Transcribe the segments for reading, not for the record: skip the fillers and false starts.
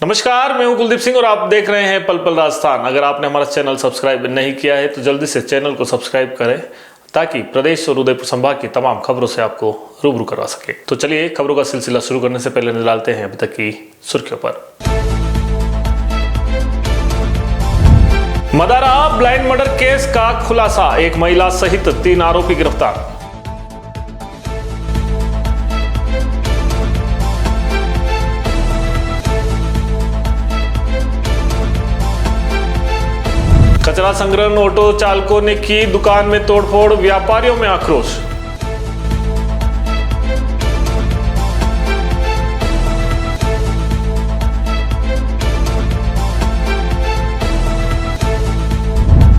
नमस्कार, मैं हूं कुलदीप सिंह और आप देख रहे हैं पल पल राजस्थान। अगर आपने हमारा चैनल सब्सक्राइब नहीं किया है तो जल्दी से चैनल को सब्सक्राइब करें ताकि प्रदेश और उदयपुर संभाग की तमाम खबरों से आपको रूबरू करवा सके। तो चलिए खबरों का सिलसिला शुरू करने से पहले नजर डालते हैं अभी तक की सुर्खियों पर। मदारा ब्लाइंड मर्डर केस का खुलासा, एक महिला सहित 3 आरोपी गिरफ्तार। कचरा संग्रहण ऑटो चालकों ने की दुकान में तोड़फोड़, व्यापारियों में आक्रोश।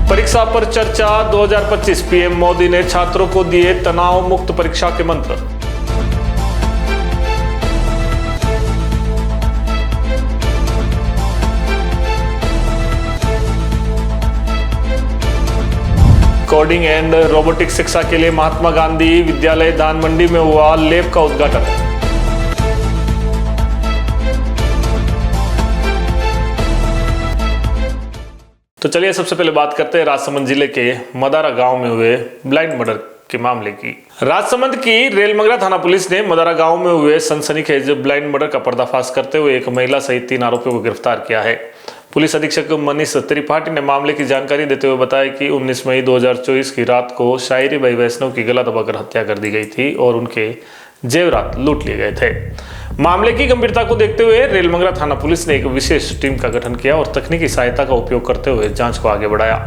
परीक्षा पर चर्चा 2025, पीएम मोदी ने छात्रों को दिए तनाव मुक्त परीक्षा के मंत्र। कोडिंग एंड रोबोटिक शिक्षा के लिए महात्मा गांधी विद्यालय धानमंडी में हुआ लैब का उद्घाटन। तो चलिए सबसे पहले बात करते हैं राजसमंद जिले के मदारा गांव में हुए ब्लाइंड मर्डर के मामले की। राजसमंद की रेलमंगरा थाना पुलिस ने मदारा गांव में हुए सनसनीखेज ब्लाइंड मर्डर का पर्दाफाश करते हुए एक महिला सहित 3 आरोपियों को गिरफ्तार किया है। पुलिस अधीक्षक मनीष त्रिपाठी ने मामले की जानकारी देते हुए बताया कि 19 मई 2024 की रात को शायरी बाई वैष्णव की गला दबाकर हत्या कर दी गई थी और उनके जेवरात लूट लिए गए थे। मामले की गंभीरता को देखते हुए रेलमंगरा थाना पुलिस ने एक विशेष टीम का गठन किया और तकनीकी सहायता का उपयोग करते हुए जांच को आगे बढ़ाया।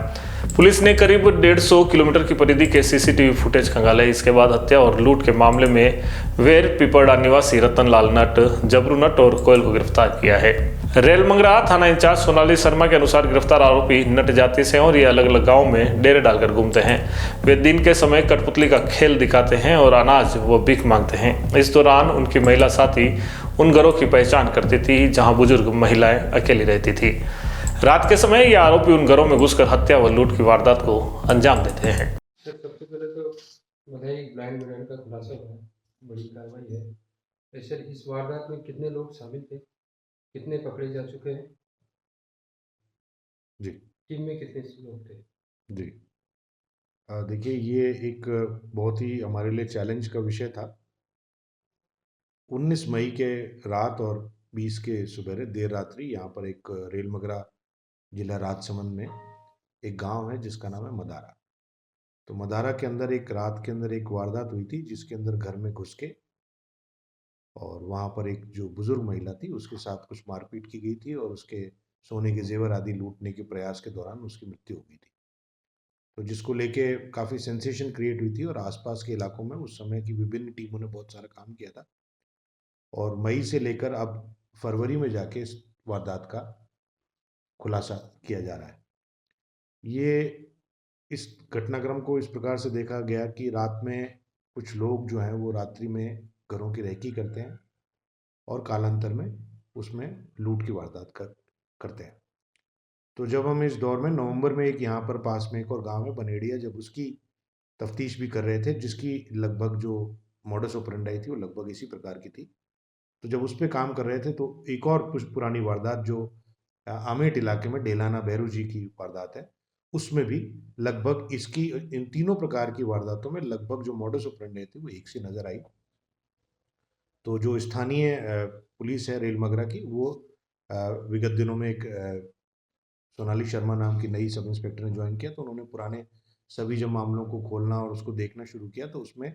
पुलिस ने करीब 150 किलोमीटर की परिधि के सीसीटीवी फुटेज खंगाले। इसके बाद हत्या और लूट के मामले में वेर पिपरडा निवासी रतनलाल नट, जबरू नट और कोयल को गिरफ्तार किया है। रेलमंगरा थाना इंचार्ज सोनाली शर्मा के अनुसार गिरफ्तार आरोपी नट जाति से और ये अलग अलग गाँव में डेरे डालकर घूमते हैं। वे दिन के समय कठपुतली का खेल दिखाते हैं और अनाज व भीख मांगते हैं। इस दौरान उनकी महिला साथी उन घरों की पहचान करती थी जहाँ बुजुर्ग महिलाएं अकेली रहती थी। रात के समय ये आरोपी उन घरों में घुसकर हत्या व लूट की वारदात को अंजाम देते हैं। सर, सबसे पहले तो बधाई, ब्लाइंड मर्डर का खुलासा हुआ है, बड़ी कार्रवाई है। सर, इस वारदात में कितने लोग शामिल थे, कितने पकड़े जा चुके हैं? जी टीम में कितने लोग थे? जी देखिए, ये एक बहुत ही हमारे लिए चैलेंज का विषय था। 19 मई के रात और 20 के सुबह देर रात्रि यहाँ पर एक रेलमंगरा जिला राजसमंद में एक गांव है जिसका नाम है मदारा। तो मदारा के अंदर एक रात के अंदर एक वारदात हुई थी जिसके अंदर घर में घुस के और वहाँ पर एक जो बुजुर्ग महिला थी उसके साथ कुछ मारपीट की गई थी और उसके सोने के जेवर आदि लूटने के प्रयास के दौरान उसकी मृत्यु हो गई थी। तो जिसको लेके काफ़ी सेंसेशन क्रिएट हुई थी और आसपास के इलाकों में उस समय की विभिन्न टीमों ने बहुत सारा काम किया था और मई से लेकर अब फरवरी में जाके इस वारदात का खुलासा किया जा रहा है। ये इस घटनाक्रम को इस प्रकार से देखा गया कि रात में कुछ लोग जो हैं वो रात्रि में घरों की रेकी करते हैं और कालांतर में उसमें लूट की वारदात करते हैं। तो जब हम इस दौर में नवंबर में एक यहाँ पर पास में एक और गांव है बनेड़िया, जब उसकी तफ्तीश भी कर रहे थे जिसकी लगभग जो मॉडस ऑपरेंडाई थी वो लगभग इसी प्रकार की थी। तो जब उस पर काम कर रहे थे तो एक और कुछ पुरानी वारदात जो आमेट इलाके में डेलाना भैरू जी की वारदात है उसमें भी लगभग इसकी इन तीनों प्रकार की वारदातों में लगभग जो मॉडस ऑपरेंडाई थी वो एक सी नज़र आई। तो जो स्थानीय पुलिस है रेलमंगरा की वो विगत दिनों में एक सोनाली शर्मा नाम की नई सब इंस्पेक्टर ने ज्वाइन किया तो उन्होंने पुराने सभी जब मामलों को खोलना और उसको देखना शुरू किया तो उसमें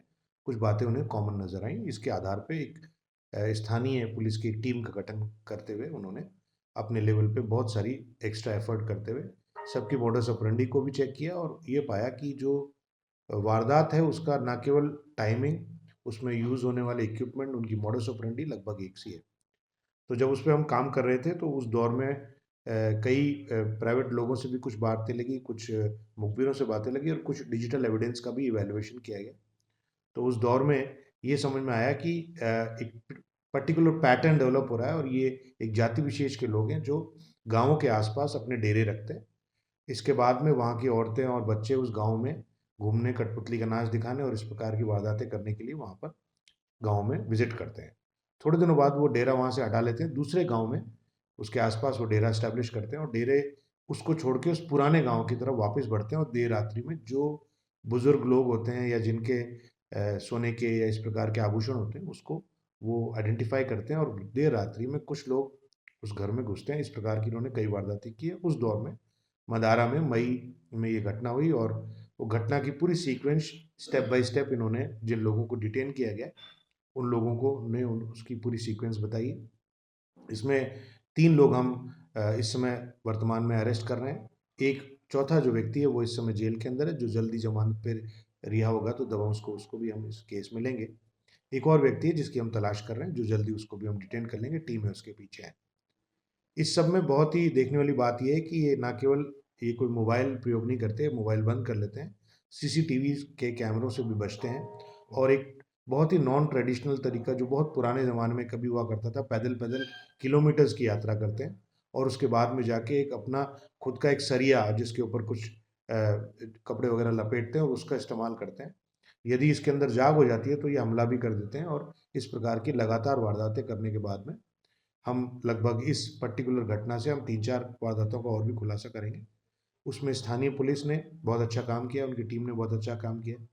कुछ बातें उन्हें कॉमन नजर आई। इसके आधार पे एक स्थानीय पुलिस की एक टीम का गठन करते हुए उन्होंने अपने लेवल पे बहुत सारी एक्स्ट्रा एफर्ट करते हुए सबकी मॉडस ऑपरेंडी को भी चेक किया और ये पाया कि जो वारदात है उसका न केवल टाइमिंग, उसमें यूज़ होने वाले इक्विपमेंट, उनकी मॉडस ऑपरेंडी लगभग एक सी है। तो जब उस पर हम काम कर रहे थे तो उस दौर में कई प्राइवेट लोगों से भी कुछ बातें लगी, कुछ मुखबिरों से बातें लगी और कुछ डिजिटल एविडेंस का भी इवैल्यूएशन किया गया। तो उस दौर में ये समझ में आया कि एक पर्टिकुलर पैटर्न डेवलप हो रहा है और ये एक जाति विशेष के लोग हैं जो गाँवों के आसपास अपने डेरे रखते हैं। इसके बाद में वहाँ की औरतें और बच्चे उस गाँव में घूमने, कठपुतली का नाच दिखाने और इस प्रकार की वारदातें करने के लिए वहाँ पर गाँव में विजिट करते हैं। थोड़े दिनों बाद वो डेरा वहाँ से हटा लेते हैं, दूसरे गाँव में उसके आसपास वो डेरा एस्टैब्लिश करते हैं और डेरे उसको छोड़ के उस पुराने गांव की तरफ वापस बढ़ते हैं और देर रात्रि में जो बुजुर्ग लोग होते हैं या जिनके सोने के या इस प्रकार के आभूषण होते हैं उसको वो आइडेंटिफाई करते हैं और देर रात्रि में कुछ लोग उस घर में घुसते हैं। इस प्रकार की इन्होंने कई वारदातें की है। उस दौर में मदारा में मई में ये घटना हुई और वो घटना की पूरी सीक्वेंस स्टेप बाय स्टेप इन्होंने जिन लोगों को डिटेन किया गया उन लोगों को ने उसकी पूरी सीक्वेंस बताई। इसमें 3 लोग हम इस समय वर्तमान में अरेस्ट कर रहे हैं। एक चौथा जो व्यक्ति है वो इस समय जेल के अंदर है, जो जल्दी जमानत पर रिहा होगा तो दबा उसको भी हम इस केस में लेंगे। एक और व्यक्ति है जिसकी हम तलाश कर रहे हैं, जो जल्दी उसको भी हम डिटेन कर लेंगे, टीम है उसके पीछे है। इस सब में बहुत ही देखने वाली बात ये है कि ये ना केवल ये कोई मोबाइल प्रयोग नहीं करते, मोबाइल बंद कर लेते हैं, सीसीटीवी के कैमरों से भी बचते हैं और एक बहुत ही नॉन ट्रेडिशनल तरीका जो बहुत पुराने ज़माने में कभी हुआ करता था, पैदल-पैदल किलोमीटर्स की यात्रा करते हैं और उसके बाद में जाके एक अपना खुद का एक सरिया जिसके ऊपर कुछ कपड़े वगैरह लपेटते हैं और उसका इस्तेमाल करते हैं। यदि इसके अंदर जाग हो जाती है तो ये हमला भी कर देते हैं और इस प्रकार की लगातार वारदातें करने के बाद में हम लगभग इस पर्टिकुलर घटना से हम 3-4 वारदातों का और भी खुलासा करेंगे। उसमें स्थानीय पुलिस ने बहुत अच्छा काम किया, उनकी टीम ने बहुत अच्छा काम किया।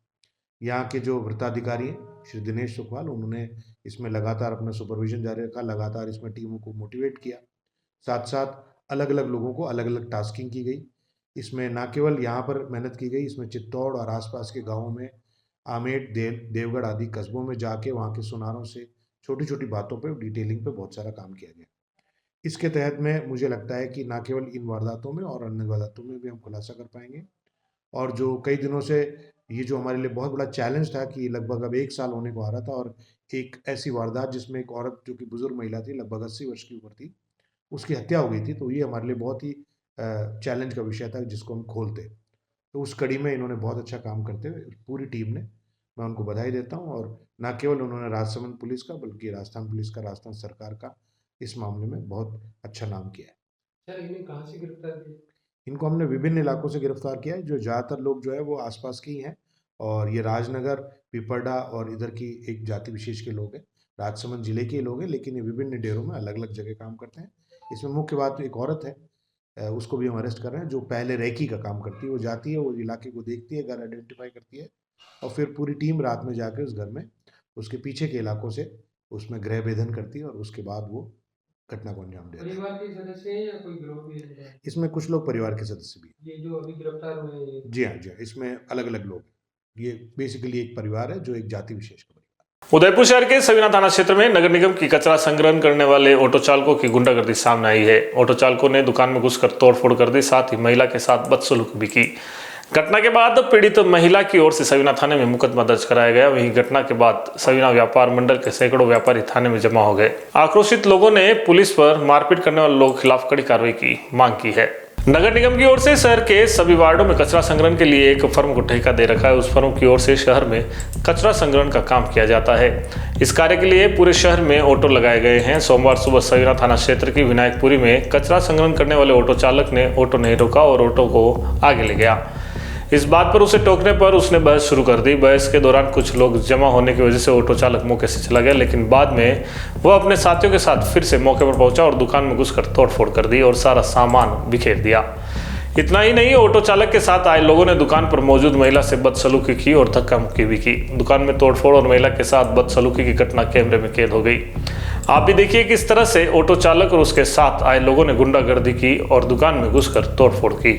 यहाँ के जो वृत्ताधिकारी हैं श्री दिनेश सुखवाल, उन्होंने इसमें लगातार अपना सुपरविजन जारी रखा, लगातार इसमें टीमों को मोटिवेट किया। साथ-साथ अलग-अलग लोगों को अलग-अलग टास्किंग की गई। इसमें ना केवल यहाँ पर मेहनत की गई, इसमें चित्तौड़ और आसपास के गाँवों में आमेर, देवगढ़ आदि कस्बों में जाके वहाँ के सुनारों से छोटी-छोटी बातों पे डिटेलिंग पे बहुत सारा काम किया गया। इसके तहत में मुझे लगता है कि ना केवल इन वारदातों में और अन्य वारदातों में भी हम खुलासा कर पाएँगे और जो कई दिनों से ये जो हमारे लिए बहुत बड़ा चैलेंज था कि लगभग अब 1 साल होने को आ रहा था और एक ऐसी वारदात जिसमें एक औरत जो कि बुजुर्ग महिला थी, लगभग 80 वर्ष की उम्र थी, उसकी हत्या हो गई थी। तो ये हमारे लिए बहुत ही चैलेंज का विषय था जिसको हम खोलते। तो उस कड़ी में इन्होंने बहुत अच्छा काम करते हुए पूरी टीम ने, मैं उनको बधाई देता हूँ और ना केवल उन्होंने राजसमंद पुलिस का बल्कि राजस्थान पुलिस का, राजस्थान सरकार का इस मामले में बहुत अच्छा नाम किया है। सर इन्हें कहाँ से गिरफ्तार किया? इनको हमने विभिन्न इलाकों से गिरफ्तार किया है, जो ज़्यादातर लोग जो है वो आसपास के ही हैं और ये राजनगर, पिपरडा और इधर की एक जाति विशेष के लोग हैं। राजसमंद जिले के ही लोग हैं, लेकिन ये विभिन्न डेरों में अलग-अलग जगह काम करते हैं। इसमें मुख्य बात तो एक औरत है, उसको भी हम अरेस्ट कर रहे हैं, जो पहले रेकी का काम करती है। वो जाती है, वो इलाके को देखती है, घर आइडेंटिफ़ाई करती है और फिर पूरी टीम रात में जाके उस घर में, उसके पीछे के इलाकों से उसमें गृह भेदन करती है और उसके बाद वो घटना को अंजाम देते हैं। परिवार के सदस्य हैं या कोई गिरोह भी है? इसमें कुछ लोग परिवार के सदस्य भी हैं। ये जो अभी गिरफ्तार हुए हैं ये जी हाँ, जी हाँ, इसमें अलग-अलग लोग हैं। ये बेसिकली एक परिवार है, जो एक जाति विशेष का परिवार है। उदयपुर शहर के सवीना थाना क्षेत्र में नगर निगम की कचरा संग्रहण करने वाले ऑटो चालकों की गुंडागर्दी सामने आई है। ऑटो चालकों ने दुकान में घुसकर तोड़फोड़ कर दी, साथ ही महिला के साथ बदसलूकी भी की। घटना के बाद पीड़ित महिला की ओर से सवीना थाने में मुकदमा दर्ज कराया गया। वहीं घटना के बाद सवीना व्यापार मंडल के सैकड़ों व्यापारी थाने में जमा हो गए। आक्रोशित लोगों ने पुलिस पर मारपीट करने वाले लोगों के खिलाफ कड़ी कार्रवाई की मांग की है। नगर निगम की ओर से शहर के सभी वार्डों में कचरा संग्रहण के लिए एक फर्म को ठेका दे रखा है। उस फर्म की ओर से शहर में कचरा संग्रहण का काम किया जाता है। इस कार्य के लिए पूरे शहर में ऑटो लगाए गए हैं। सोमवार सुबह सवीना थाना क्षेत्र की विनायकपुरी में कचरा संग्रहण करने वाले ऑटो चालक ने ऑटो नहीं रोका और ऑटो को आगे ले गया। इस बात पर उसे टोकने पर उसने बहस शुरू कर दी। बहस के दौरान कुछ लोग जमा होने की वजह से ऑटो चालक मौके से चला गया, लेकिन बाद में वह अपने साथियों के साथ फिर से मौके पर पहुंचा और दुकान में घुसकर तोड़फोड़ कर दी और सारा सामान बिखेर दिया। इतना ही नहीं, ऑटो चालक के साथ आए लोगों ने दुकान पर मौजूद महिला से बदसलूकी की और धक्का मुक्की भी की। दुकान में तोड़फोड़ और महिला के साथ बदसलूकी की घटना कैमरे में कैद हो गई। आप भी देखिए किस तरह से ऑटो चालक और उसके साथ आए लोगों ने गुंडागर्दी की और दुकान में घुसकर तोड़फोड़ की।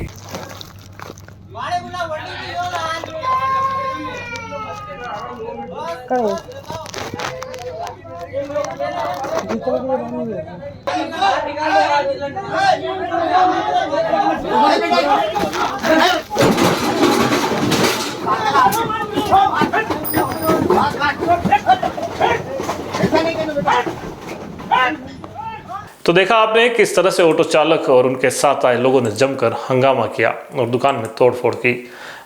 तो देखा आपने किस तरह से ऑटो चालक और उनके साथ आए लोगों ने जमकर हंगामा किया और दुकान में तोड़फोड़ की।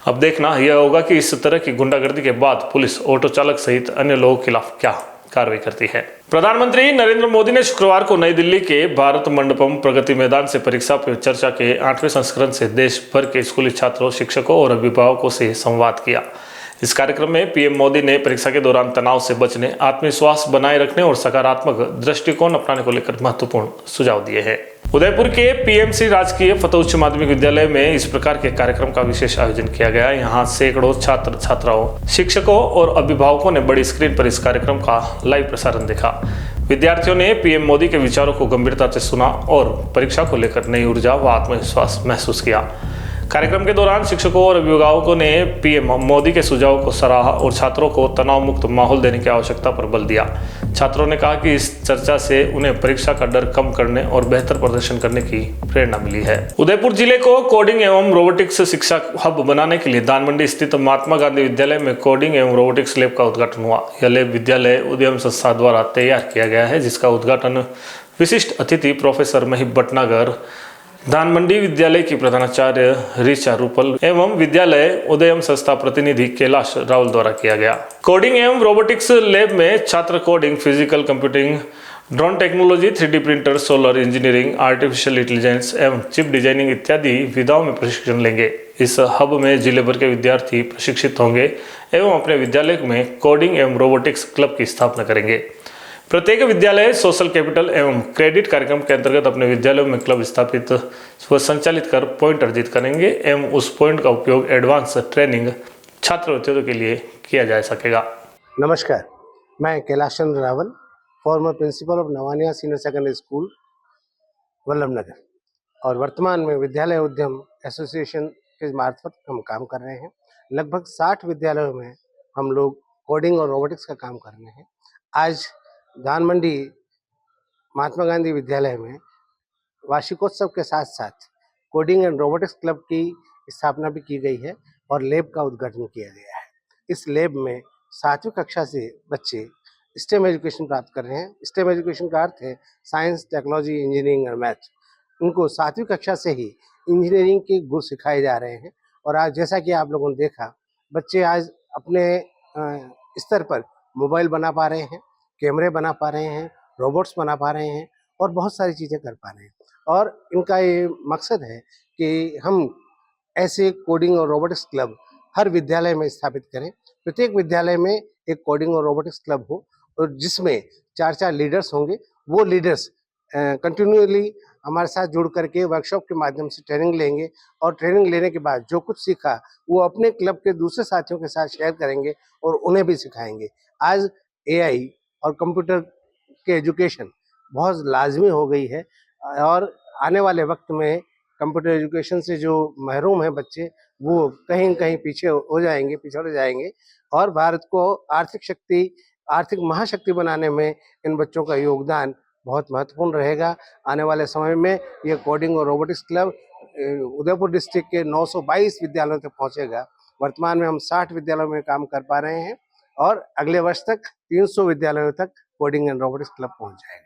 अब देखना यह होगा कि इस तरह की गुंडागर्दी के बाद पुलिस ऑटो चालक सहित अन्य लोगों के खिलाफ क्या कार्रवाई करती है। प्रधानमंत्री नरेंद्र मोदी ने शुक्रवार को नई दिल्ली के भारत मंडपम प्रगति मैदान से परीक्षा पे चर्चा के 8वें संस्करण से देश भर के स्कूली छात्रों, शिक्षकों और अभिभावकों से संवाद किया। इस कार्यक्रम में पीएम मोदी ने परीक्षा के दौरान तनाव से बचने, आत्मविश्वास बनाए रखने और सकारात्मक दृष्टिकोण अपनाने को लेकर महत्वपूर्ण सुझाव दिए हैं। उदयपुर के पीएमसी राजकीय फतेह उच्च माध्यमिक विद्यालय में इस प्रकार के कार्यक्रम का विशेष आयोजन किया गया। यहाँ सैकड़ों छात्र छात्राओं, शिक्षकों और अभिभावकों ने बड़ी स्क्रीन पर इस कार्यक्रम का लाइव प्रसारण देखा। विद्यार्थियों ने पीएम मोदी के विचारों को गंभीरता से सुना और परीक्षा को लेकर नई ऊर्जा व आत्मविश्वास महसूस किया। कार्यक्रम के दौरान शिक्षकों और अभिभावकों ने पीएम मोदी के सुझावों को सराहा और छात्रों को तनाव मुक्त माहौल देने की आवश्यकता पर बल दिया। छात्रों ने कहा कि इस चर्चा से उन्हें परीक्षा का डर कम करने और बेहतर प्रदर्शन करने की प्रेरणा मिली है। उदयपुर जिले को कोडिंग एवं रोबोटिक्स शिक्षा हब बनाने के लिए दानमंडी स्थित महात्मा गांधी विद्यालय में कोडिंग एवं रोबोटिक्स लैब का उद्घाटन हुआ। यह लैब विद्यालय उद्यम संस्था द्वारा तैयार किया गया है, जिसका उद्घाटन विशिष्ट अतिथि प्रोफेसर महिप भटनागर, दानमंडी विद्यालय की प्रधानाचार्य ऋचा रूपल एवं विद्यालय उदयम संस्था प्रतिनिधि कैलाश रावल द्वारा किया गया। कोडिंग एवं रोबोटिक्स लैब में छात्र coding, physical computing, drone technology, 3D printer, solar engineering, artificial intelligence एवं चिप डिजाइनिंग इत्यादि विधाओं में प्रशिक्षण लेंगे। इस हब में जिले भर के विद्यार्थी प्रशिक्षित होंगे एवं अपने विद्यालय में कोडिंग एवं रोबोटिक्स क्लब की स्थापना करेंगे। प्रत्येक विद्यालय सोशल कैपिटल एवं क्रेडिट कार्यक्रम के अंतर्गत अपने विद्यालयों में क्लब स्थापित व संचालित कर पॉइंट अर्जित करेंगे एवं उस पॉइंट का उपयोग एडवांस ट्रेनिंग छात्रवृत्तियों के लिए किया जा सकेगा। नमस्कार, मैं Kailash Chandra Rawal, former principal of Nawaniya senior secondary school Vallabhnagar, और वर्तमान में विद्यालय उद्यम एसोसिएशन के मार्फत हम काम कर रहे हैं। लगभग 60 विद्यालयों में हम लोग कोडिंग और रोबोटिक्स का काम कर रहे हैं। आज दानमंडी महात्मा गांधी विद्यालय में वार्षिकोत्सव के साथ साथ कोडिंग एंड रोबोटिक्स क्लब की स्थापना भी की गई है और लैब का उद्घाटन किया गया है। इस लैब में 7वीं कक्षा से बच्चे स्टेम एजुकेशन प्राप्त कर रहे हैं। स्टेम एजुकेशन का अर्थ है साइंस, टेक्नोलॉजी, इंजीनियरिंग और मैथ। उनको 7वीं कक्षा से ही इंजीनियरिंग के गुर सिखाए जा रहे हैं। और आज जैसा कि आप लोगों ने देखा, बच्चे आज अपने स्तर पर मोबाइल बना पा रहे हैं, कैमरे बना पा रहे हैं, रोबोट्स बना पा रहे हैं और बहुत सारी चीज़ें कर पा रहे हैं। और इनका ये मकसद है कि हम ऐसे कोडिंग और रोबोटिक्स क्लब हर विद्यालय में स्थापित करें। प्रत्येक विद्यालय में एक कोडिंग और रोबोटिक्स क्लब हो और जिसमें 4-4 लीडर्स होंगे। वो लीडर्स कंटिन्यूअली हमारे साथ जुड़ करके वर्कशॉप के माध्यम से ट्रेनिंग लेंगे और ट्रेनिंग लेने के बाद जो कुछ सीखा वो अपने क्लब के दूसरे साथियों के साथ शेयर करेंगे और उन्हें भी सिखाएंगे। आज AI और कंप्यूटर के एजुकेशन बहुत लाजमी हो गई है और आने वाले वक्त में कंप्यूटर एजुकेशन से जो महरूम हैं बच्चे, वो कहीं न कहीं पीछे हो जाएंगे, पिछड़ जाएंगे। और भारत को आर्थिक महाशक्ति बनाने में इन बच्चों का योगदान बहुत महत्वपूर्ण रहेगा। आने वाले समय में ये कोडिंग और रोबोटिक्स क्लब उदयपुर डिस्ट्रिक्ट के 922 विद्यालयों तक पहुंचेगा। वर्तमान में हम 60 विद्यालयों में काम कर पा रहे हैं और अगले वर्ष तक 300 विद्यालयों तक कोडिंग एंड रोबोटिक्स क्लब पहुंच जाएगा।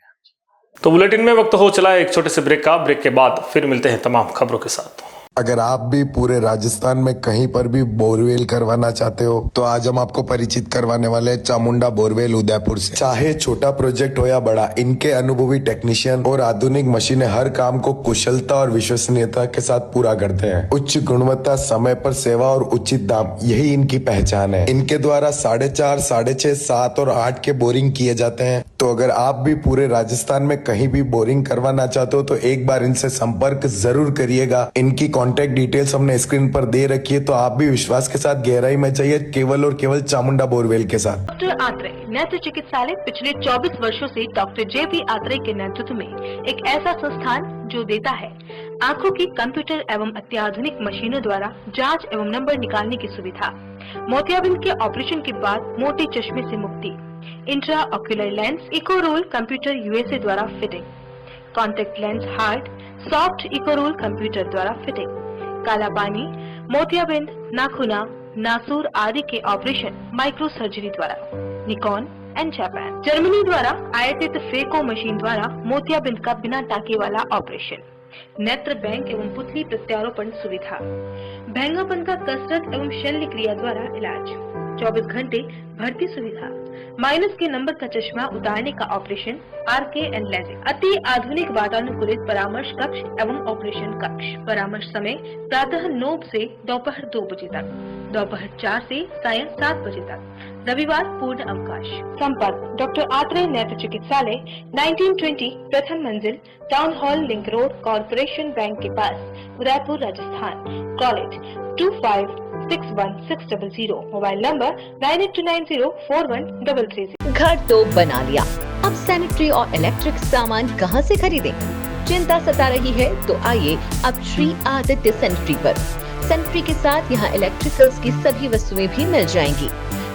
तो बुलेटिन में वक्त हो चला है एक छोटे से ब्रेक का। ब्रेक के बाद फिर मिलते हैं तमाम खबरों के साथ। अगर आप भी पूरे राजस्थान में कहीं पर भी बोरवेल करवाना चाहते हो तो आज हम आपको परिचित करवाने वाले हैं चामुंडा बोरवेल उदयपुर से। चाहे छोटा प्रोजेक्ट हो या बड़ा, इनके अनुभवी टेक्नीशियन और आधुनिक मशीनें हर काम को कुशलता और विश्वसनीयता के साथ पूरा करते हैं। उच्च गुणवत्ता, समय पर सेवा और उचित दाम, यही इनकी पहचान है। इनके द्वारा 4.5, 6.5, 7 और 8 के बोरिंग किए जाते हैं। तो अगर आप भी पूरे राजस्थान में कहीं भी बोरिंग करवाना चाहते हो तो एक बार इनसे संपर्क जरूर करिएगा। इनकी कॉन्टैक्ट डिटेल्स हमने स्क्रीन पर दे रखी है, तो आप भी विश्वास के साथ गहराई में चाहिए केवल और केवल चामुंडा बोरवेल के साथ। डॉक्टर आत्रेय नेत्र चिकित्सालय पिछले 24 वर्षों से डॉक्टर JP आत्रेय के नेतृत्व में एक ऐसा संस्थान जो देता है आंखों की कंप्यूटर एवं अत्याधुनिक मशीनों द्वारा जांच एवं नंबर निकालने की सुविधा, मोतियाबिंद के ऑपरेशन के बाद मोटे चश्मे से मुक्ति, इंट्रा ऑक्यूलर लेंस, इको रोल कंप्यूटर USA द्वारा fitting, contact lens hard, soft इको रोल कंप्यूटर द्वारा फिटिंग, काला पानी, मोतियाबिंद, नाखूना, नासूर आदि के ऑपरेशन माइक्रो सर्जरी द्वारा, निकॉन एंड जापान, जर्मनी द्वारा आयातित फेको मशीन द्वारा मोतियाबिंद का बिना टाके वाला ऑपरेशन, नेत्र बैंक एवं पुतली प्रत्यारोपण सुविधा, भैंगापन का कसरत एवं शल्य क्रिया द्वारा इलाज, 24 घंटे भर्ती सुविधा, माइनस के नंबर का चश्मा उतारने का ऑपरेशन RK एंड लेजिक, अति आधुनिक वातानुकूलित परामर्श कक्ष एवं ऑपरेशन कक्ष। परामर्श समय प्रातः 9 से दोपहर 2 बजे तक, दोपहर 4 से सायं 7 बजे तक, रविवार पूर्ण अवकाश। संपर्क डॉक्टर आत्रेय नेत्र चिकित्सालय 1920 प्रथम मंजिल, town hall link road, corporation bank के पास, Udaipur Rajasthan. College 256160, mobile number 9829041330। घर तो बना लिया, अब सैनिटरी और इलेक्ट्रिक सामान कहां से खरीदें? चिंता सता रही है तो आइए अब श्री आदित्य सैनिटरी पर। सैनिटरी के साथ यहाँ इलेक्ट्रिकल्स की सभी वस्तुएं भी मिल जाएंगी।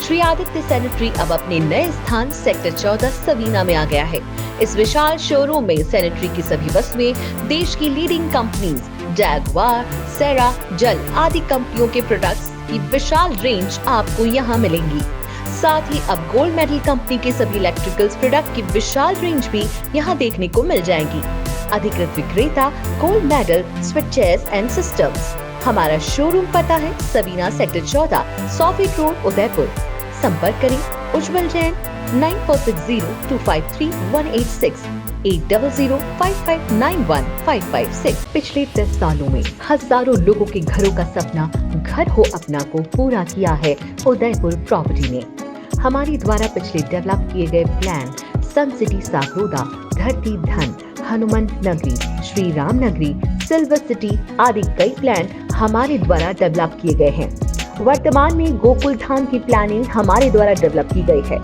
श्री आदित्य सैनिटरी अब अपने नए स्थान सेक्टर 14 सवीना में आ गया है। इस विशाल शोरूम में सैनिटरी की सभी वस्तुएं देश की लीडिंग कंपनीज जैगवार, सेरा, जल आदि कंपनियों के प्रोडक्ट्स की विशाल रेंज आपको यहाँ मिलेंगी। साथ ही अब गोल्ड मेडल कंपनी के सभी इलेक्ट्रिकल्स प्रोडक्ट की विशाल रेंज भी यहाँ देखने को मिल जाएंगी। अधिकृत विक्रेता gold medal switches and systems. हमारा शोरूम पता है Savina sector 14, 100 feet road, Udaipur. संपर्क करें उज्जवल जैन 9460253186 8005591556। पिछले 10 सालों में हजारों लोगों के घरों का सपना घर हो अपना को पूरा किया है उदयपुर प्रॉपर्टी ने। हमारे द्वारा पिछले डेवलप किए गए प्लान सन सिटी सागरोदा, धरती धन, हनुमंत नगरी, श्री राम नगरी, सिल्वर सिटी आदि कई प्लान हमारे द्वारा डेवलप किए गए हैं। वर्तमान में गोकुल धाम की प्लानिंग हमारे द्वारा डेवलप की गई है।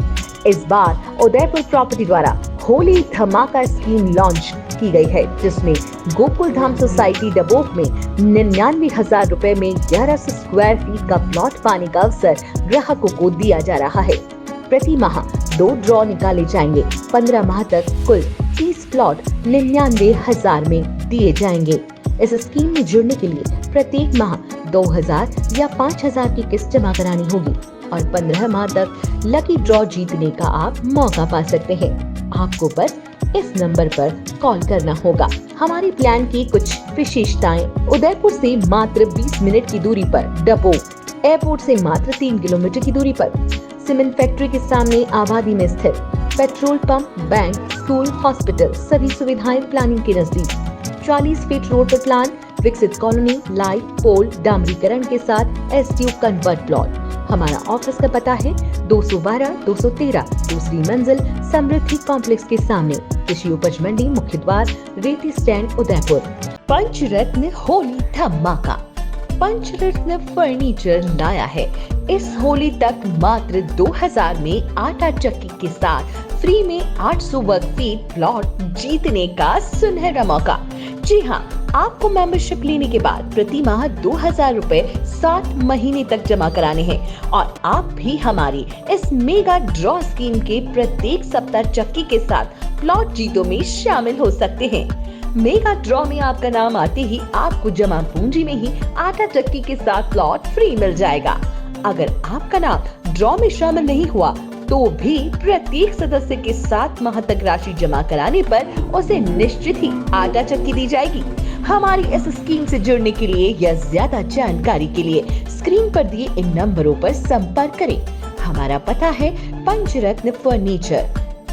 इस बार उदयपुर प्रॉपर्टी द्वारा होली धमाका स्कीम लॉन्च की गई है, जिसमें गोकुल धाम सोसाइटी डबोक में 99,000 रुपए में 1100 स्क्वायर फीट का प्लॉट पाने का अवसर ग्राहकों को दिया जा रहा है। प्रति माह 2 ड्रॉ निकाले जाएंगे। 15 माह तक कुल 30 प्लॉट 99,000 में दिए जाएंगे। इस स्कीम में जुड़ने के लिए प्रत्येक माह 2,000 या 5,000 की किस्त जमा करानी होगी और 15 माह तक लकी ड्रॉ जीतने का आप मौका पा सकते हैं। आपको बस इस नंबर पर कॉल करना होगा। हमारी प्लान की कुछ विशेषताएं: उदयपुर से मात्र 20 मिनट की दूरी पर डबोक, एयरपोर्ट से मात्र 3 किलोमीटर की दूरी पर, सीमेंट फैक्ट्री के सामने आबादी में स्थित, petrol pump, bank, school, hospital सभी सुविधाएं प्लानिंग के नजदीक। 40 फीट रोड पर प्लान, विकसित कॉलोनी, लाइट पोल, डामरीकरण के साथ STU कन्वर्ट प्लॉट। हमारा ऑफिस का पता है 212-213 दूसरी मंजिल, समृद्धि कॉम्प्लेक्स के सामने, कृषि उपज मंडी, मुख्य द्वार, रेती स्टैंड, उदयपुर। पंचरत्न होली धमाका। पंचरत्न फर्नीचर लाया है इस होली तक मात्र 2000 में आटा चक्की के साथ फ्री में 800 वर्ग फीट प्लॉट जीतने का सुनहरा मौका। जी हाँ, आपको मेंबरशिप लेने के बाद प्रति माह 2000 रुपए 7 महीने तक जमा कराने हैं और आप भी हमारी इस मेगा ड्रॉ स्कीम के प्रत्येक सप्ताह चक्की के साथ प्लॉट जीतों में शामिल हो सकते हैं। मेगा ड्रॉ में आपका नाम आते ही आपको जमा पूंजी में ही आटा चक्की के साथ प्लॉट फ्री मिल जाएगा। अगर आपका नाम ड्रॉ में शामिल नहीं हुआ तो भी प्रत्येक सदस्य के 7 माह तक राशि जमा कराने पर उसे निश्चित ही आटा चक्की दी जाएगी। हमारी इस स्कीम से जुड़ने के लिए या ज्यादा जानकारी के लिए स्क्रीन पर दिए इन नंबरों पर संपर्क करें। हमारा पता है Panchratna furniture,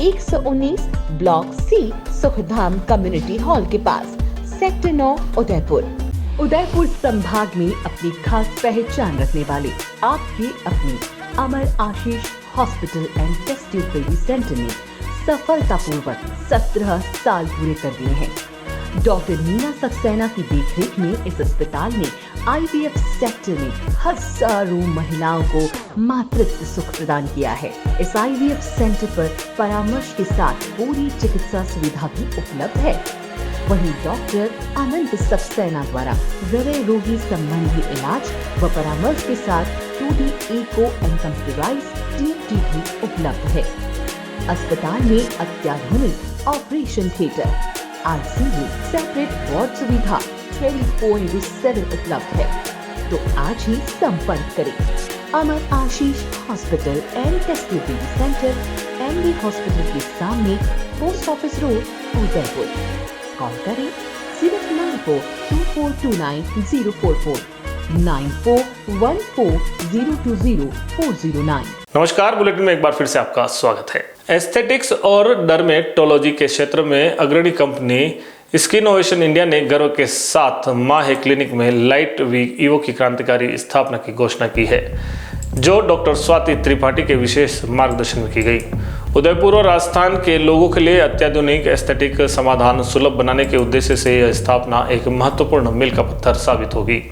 119 block C, Sukhdham community hall के पास, सेक्टर 9, उदयपुर। उदयपुर संभाग में अपनी खास पहचान रखने वाले आपके अपने Amar Ashish hospital and test tube baby centre ने सफलतापूर्वक 17 साल पूरे कर दिए हैं। डॉक्टर मीना सक्सेना की देखरेख में इस अस्पताल ने IVF सेक्टर में हजारों महिलाओं को मातृत्व सुख प्रदान किया है। इस IVF सेंटर पर परामर्श के साथ पूरी चिकित्सा सुविधा भी उपलब्ध है। वहीं डॉक्टर अनंत सक्सेना द्वारा हृदय रोगी संबंधी इलाज व परामर्श के साथ 2D echo and computerised TMT भी उपलब्ध है। अस्पताल में अत्याधुनिक operation theatre, ICU, separate ward सुविधा 24/7 उपलब्ध है। तो आज ही संपर्क करें। Amar Ashish hospital and test tube baby centre, MD hospital के सामने, post office road, Udaipur. Call करें 0942429 044 9414020409। नमस्कार, बुलेटिन में एक बार फिर से आपका स्वागत है। एस्थेटिक्स और डर्मेटोलॉजी के क्षेत्र में अग्रणी कंपनी स्किनोवेशन इंडिया ने गर्व के साथ माहे क्लिनिक में लाइट वी ईवो की क्रांतिकारी स्थापना की घोषणा की है, जो डॉक्टर स्वाति त्रिपाठी के विशेष मार्गदर्शन में की गई। उदयपुर और राजस्थान के लोगों के लिए अत्याधुनिक एस्थेटिक समाधान सुलभ बनाने के उद्देश्य से यह स्थापना एक महत्वपूर्ण मील का पत्थर साबित होगी।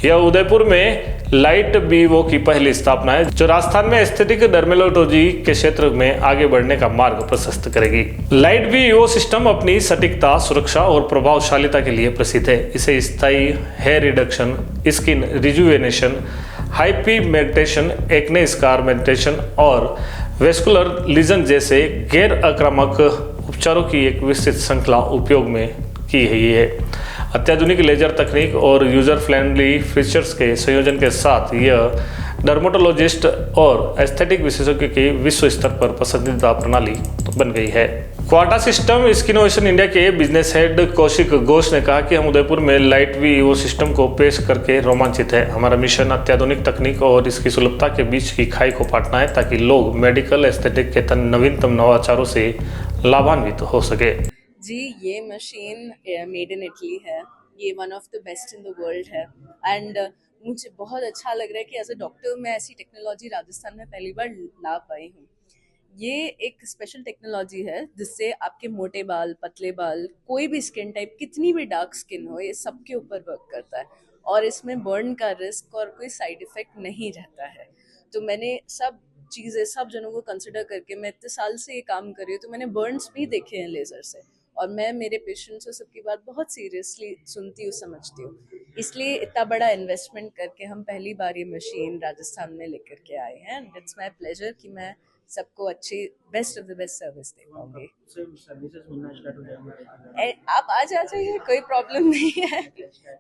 यह उदयपुर में लाइट वीवो की पहली स्थापना है, जो राजस्थान में एस्थेटिक डर्मेटोलॉजी के क्षेत्र में आगे बढ़ने का मार्ग प्रशस्त करेगी। लाइट वीवो सिस्टम अपनी सटीकता, सुरक्षा और प्रभावशालीता के लिए प्रसिद्ध है। इसे स्थायी hair reduction, skin rejuvenation, hyperpigmentation, acne scar meditation और वेस्कुलर लीजन जैसे गैर आक्रामक उपचारों की एक विस्तृत श्रृंखला उपयोग में की है। अत्याधुनिक लेजर तकनीक और यूजर फ्रेंडली फीचर्स के संयोजन के साथ यह डर्मेटोलॉजिस्ट और एस्थेटिक विशेषज्ञों की विश्व स्तर पर पसंदीदा प्रणाली बन गई है। क्वाटा सिस्टम स्किनोवेशन इंडिया के बिजनेस हेड कौशिक घोष ने कहा कि हम उदयपुर में लाइट वी ईवो सिस्टम को पेश करके रोमांचित है। हमारा मिशन अत्याधुनिक तकनीक और इसकी सुलभता के बीच की खाई को पाटना है, ताकि लोग मेडिकल एस्थेटिक के नवीनतम नवाचारों से लाभान्वित हो सके। जी, ये मशीन मेड इन इटली है। ये one of the best in the world है एंड मुझे बहुत अच्छा लग रहा है कि एज अ डॉक्टर मैं ऐसी टेक्नोलॉजी राजस्थान में पहली बार ला पाई हूँ। ये एक स्पेशल टेक्नोलॉजी है जिससे आपके मोटे बाल, पतले बाल, कोई भी स्किन टाइप, कितनी भी डार्क स्किन हो, ये सबके ऊपर वर्क करता है और इसमें बर्न का रिस्क और कोई साइड इफेक्ट नहीं रहता है। तो मैंने सब चीज़ें, सब जनों को कंसिडर करके, मैं इतने साल से ये काम कर रही हूँ, तो मैंने बर्न्स भी देखे हैं लेज़र से और मैं मेरे पेशेंट्स से सबकी बात बहुत सीरियसली सुनती हूँ, समझती हूँ। इसलिए इतना बड़ा इन्वेस्टमेंट करके हम पहली बार ये मशीन राजस्थान में लेकर के आए हैं एंड इट्स माय प्लेजर कि मैं सबको अच्छी best of the best service दे पाऊंगी। आप आ जाइए, कोई प्रॉब्लम नहीं है।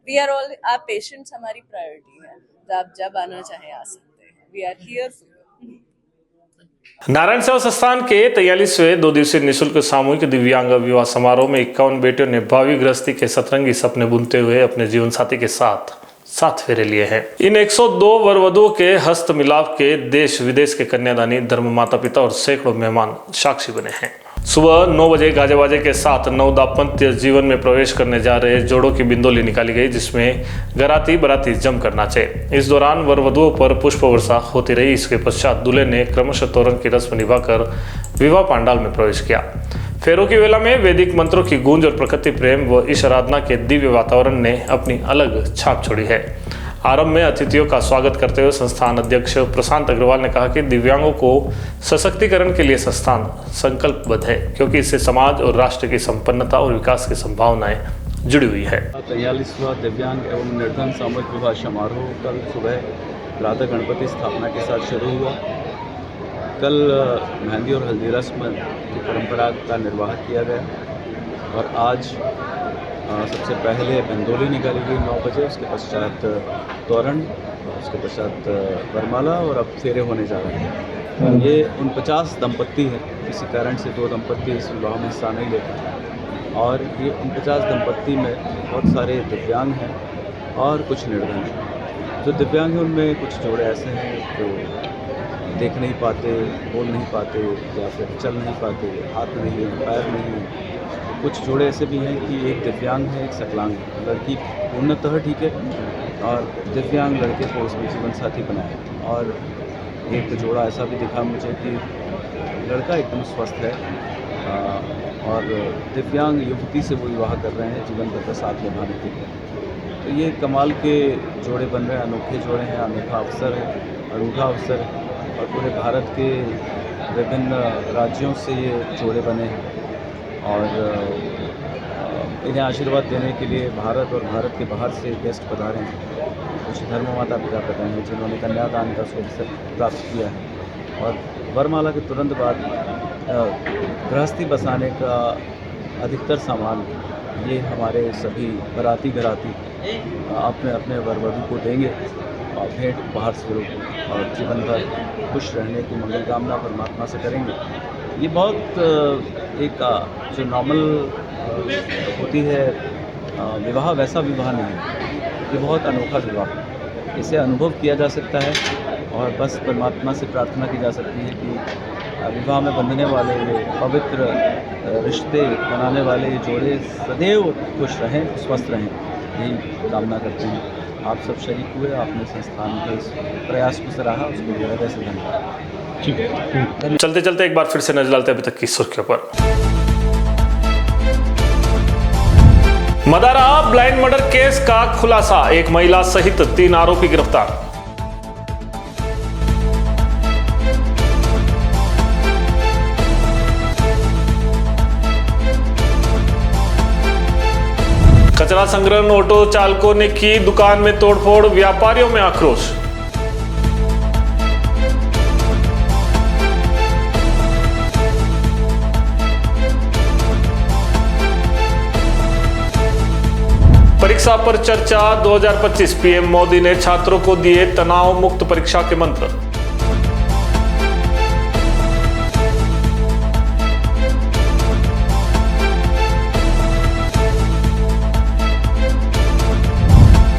वी आर ऑल, आप पेशेंट्स हमारी प्रायोरिटी है, तो आप जब आना चाहे आ सकते हैं। We are here for you. Narayan Seva Sansthan के 43वें 2 दिवसीय निःशुल्क सामूहिक दिव्यांग विवाह समारोह में 51 बेटियों ने भावी गृहस्थी के सतरंगी सपने बुनते हुए अपने जीवन साथी के साथ 7 फेरे लिए हैं। इन 102 वर वधुओं के हस्त मिलाप के देश विदेश के कन्यादानी, धर्म माता पिता और सैकड़ों मेहमान साक्षी बने हैं। सुबह 9 बजे गाजे बाजे के साथ नव दाम्पत्य जीवन में प्रवेश करने जा रहे जोड़ों की बिंदोली निकाली गई, जिसमें घराती बराती जमकर नाचे। इस दौरान वर वधुओं पर पुष्प वर्षा होती रही। इसके पश्चात दूल्हे ने क्रमशः तोरण की रस्म निभाकर विवाह पांडाल में प्रवेश किया। फेरों की वेला में वैदिक मंत्रों की गूंज और प्रकृति प्रेम व ईश आराधना के दिव्य वातावरण ने अपनी अलग छाप छोड़ी है। आरंभ में अतिथियों का स्वागत करते हुए संस्थान अध्यक्ष प्रशांत अग्रवाल ने कहा कि दिव्यांगों को सशक्तिकरण के लिए संस्थान संकल्पबद्ध है, क्योंकि इससे समाज और राष्ट्र की संपन्नता और विकास की संभावनाएं जुड़ी हुई है। 43वां दिव्यांग एवं निर्धन सामूहिक विवाह समारोह कल सुबह राधा गणपति स्थापना के साथ शुरू हुआ। कल मेहंदी और हल्दी रस्म की परंपरा का निर्वाह किया गया और आज सबसे पहले बंदोली निकाली गई 9 बजे, उसके पश्चात तोरण, उसके पश्चात वरमाला और अब फेरे होने जा रहे हैं। ये 49 दंपत्ति हैं, किसी कारण से 2 दंपत्ति इस विवाह में हिस्सा नहीं लेते और ये 49 दंपत्ति में बहुत सारे दिव्यांग हैं और कुछ निर्धन हैं। जो दिव्यांग हैं उनमें कुछ जोड़े ऐसे हैं जो देख नहीं पाते, बोल नहीं पाते या फिर चल नहीं पाते, हाथ नहीं है, पैर नहीं है। कुछ जोड़े ऐसे भी हैं कि एक दिव्यांग है, एक सकलांग है। लड़की पूर्णतः ठीक है और दिव्यांग लड़के को उसमें जीवन साथी बनाया। और एक जोड़ा ऐसा भी दिखा मुझे कि लड़का एकदम स्वस्थ है और दिव्यांग युवती से वो विवाह कर रहे हैं जीवन भर का साथ निभाने के लिए। तो ये कमाल के जोड़े बन रहे हैं, अनोखे जोड़े हैं, अनोखा अवसर है, अनूठा अवसर है और पूरे भारत के विभिन्न राज्यों से ये जोड़े बने हैं और इन्हें आशीर्वाद देने के लिए भारत और भारत के बाहर से गेस्ट पधारे हैं। कुछ धर्म माता पिता पधारे हैं जिन्होंने कन्यादान का अवसर प्राप्त किया है और वरमाला के तुरंत बाद गृहस्थी बसाने का अधिकतर सामान ये हमारे सभी बाराती घराती अपने अपने वर वधू को देंगे और भेंट उपहार स्वरूप और जीवन भर खुश रहने की मंगल कामना परमात्मा से करेंगे। ये बहुत एक जो नॉर्मल होती है विवाह, वैसा विवाह नहीं है, ये बहुत अनोखा विवाह है इसे अनुभव किया जा सकता है और बस परमात्मा से प्रार्थना की जा सकती है कि विवाह में बंधने वाले ये पवित्र रिश्ते बनाने वाले ये जोड़े सदैव खुश रहें, स्वस्थ रहें, यही कामना करते हैं। आप सब शरीक हुए, आपने संस्थान के इस प्रयास को सराहा, उसको हृदय से धन्यवाद। चलते चलते एक बार फिर से नजर डालते हैं अभी तक की सुर्खियों पर। मदारा ब्लाइंड मर्डर केस का खुलासा, एक महिला सहित 3 आरोपी गिरफ्तार। कचरा संग्रहण ऑटो चालकों ने की दुकान में तोड़फोड़, व्यापारियों में आक्रोश। परीक्षा पर चर्चा 2025, पीएम मोदी ने छात्रों को दिए तनाव मुक्त परीक्षा के मंत्र।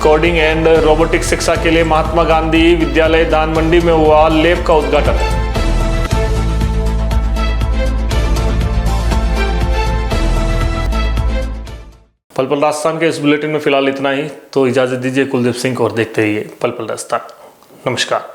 कोडिंग एंड रोबोटिक्स शिक्षा के लिए महात्मा गांधी विद्यालय धानमंडी में हुआ लैब का उद्घाटन। पल पल राजस्थान के इस बुलेटिन में फिलहाल इतना ही। तो इजाजत दीजिए कुलदीप सिंह को और देखते रहिए पल पल राजस्थान। नमस्कार।